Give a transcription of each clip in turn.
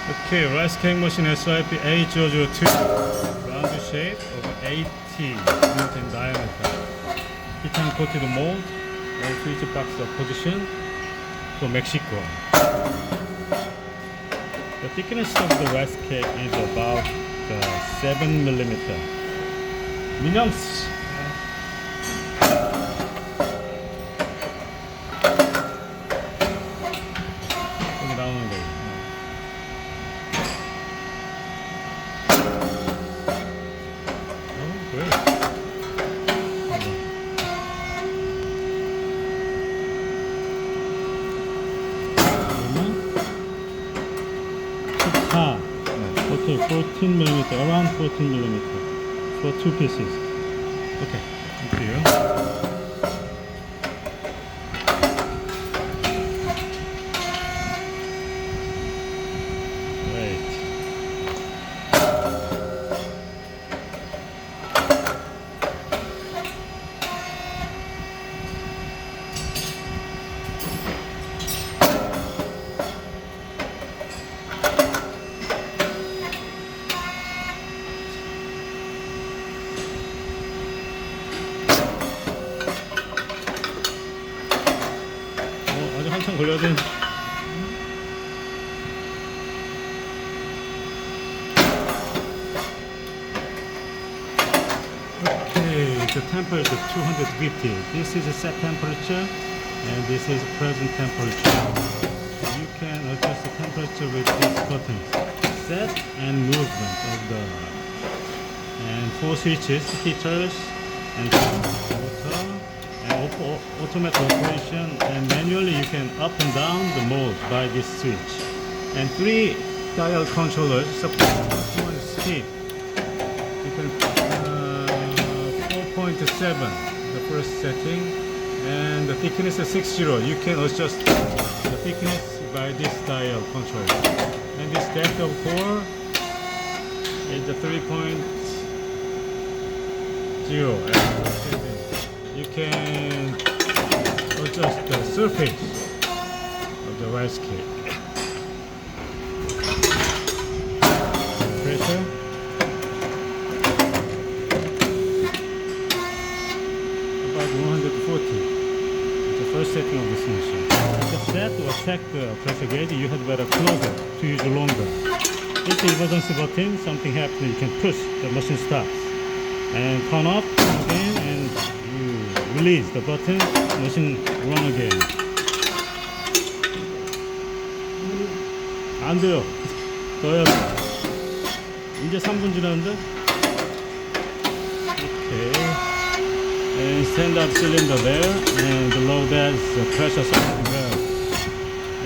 Okay, rice cake machine SYP8002. Round shape of 80 unit in diameter. Titanium Coated Moulds. Switch box position for Mexico. The thickness of the rice cake is about 7 millimeter. 민영씨. 여기 나오는 거. great. 14 millimeter, around 14 millimeter for 2 pieces. Okay, thank you. 아주 한참 걸려야 돼. Okay, the temperature 250. This is a set temperature and this is present temperature. You can adjust the temperature with these buttons. Set and movement of the and 4 switches, heaters and water. Automatic operation, and manually you can up and down the mold by this switch, and 3 dial controllers support one speed. You can 4.7 the first setting, and the thickness is 60. You can adjust the thickness by this dial controller, and this depth of core is the 3.0. You can adjust the surface of the rice cake. Pressure. About 140. It's the first setting of this machine. To set or check the pressure gauge, you had better close it to use longer. If the emergency button, something happens, you can push, the machine stops. And turn off again, and you release the button, machine run again. 안 돼요. 넣어야 돼. 이제 3분 지났는데? Okay. And stand up cylinder there, and below that is the pressure cylinder valve.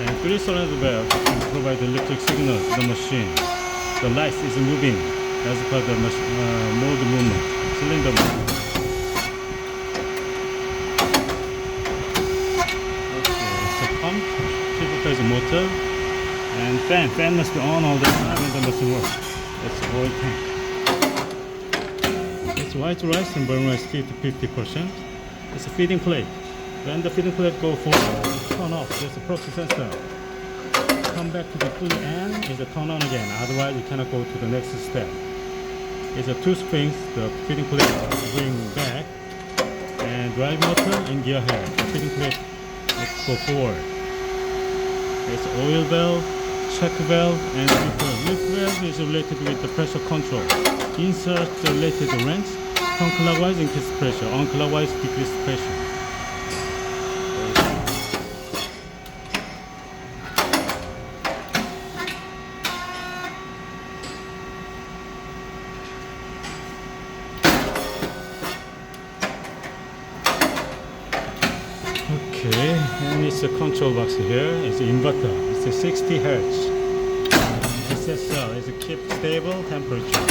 And 3 cylinder valve can provide electric signal to the machine. The light is moving as per the mold movement, cylinder movement. Pump, 3-phase motor, and fan must be on all the time when the machine works. That's oil tank. It's white rice and brown rice 50%. It's a feeding plate. When the feeding plate go forward, turn off. There's a proxy sensor. Come back to the full end, is a turn on again. Otherwise, you cannot go to the next step. It's a 2 springs. The feeding plate bring back, and drive motor and gear head. The feeding plate go forward. It's oil valve, check valve, and leaf valve is related with the pressure control. Insert the related wrench. Turn clockwise, increase pressure. On clockwise, decrease pressure. Okay, and it's a control box here. It's an inverter. It's a 60 Hz. SSL is a keep stable temperature.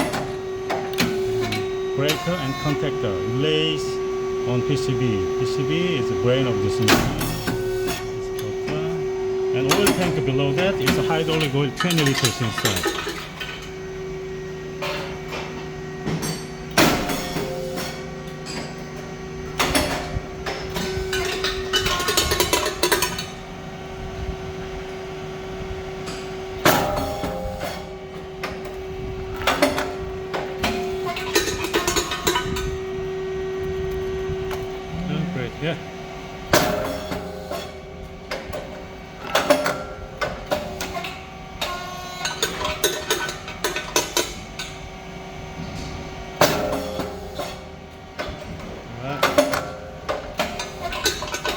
Breaker and contactor lays on PCB. PCB is the brain of this machine. And oil tank below that is a hydraulic oil 20 liters inside. Yeah.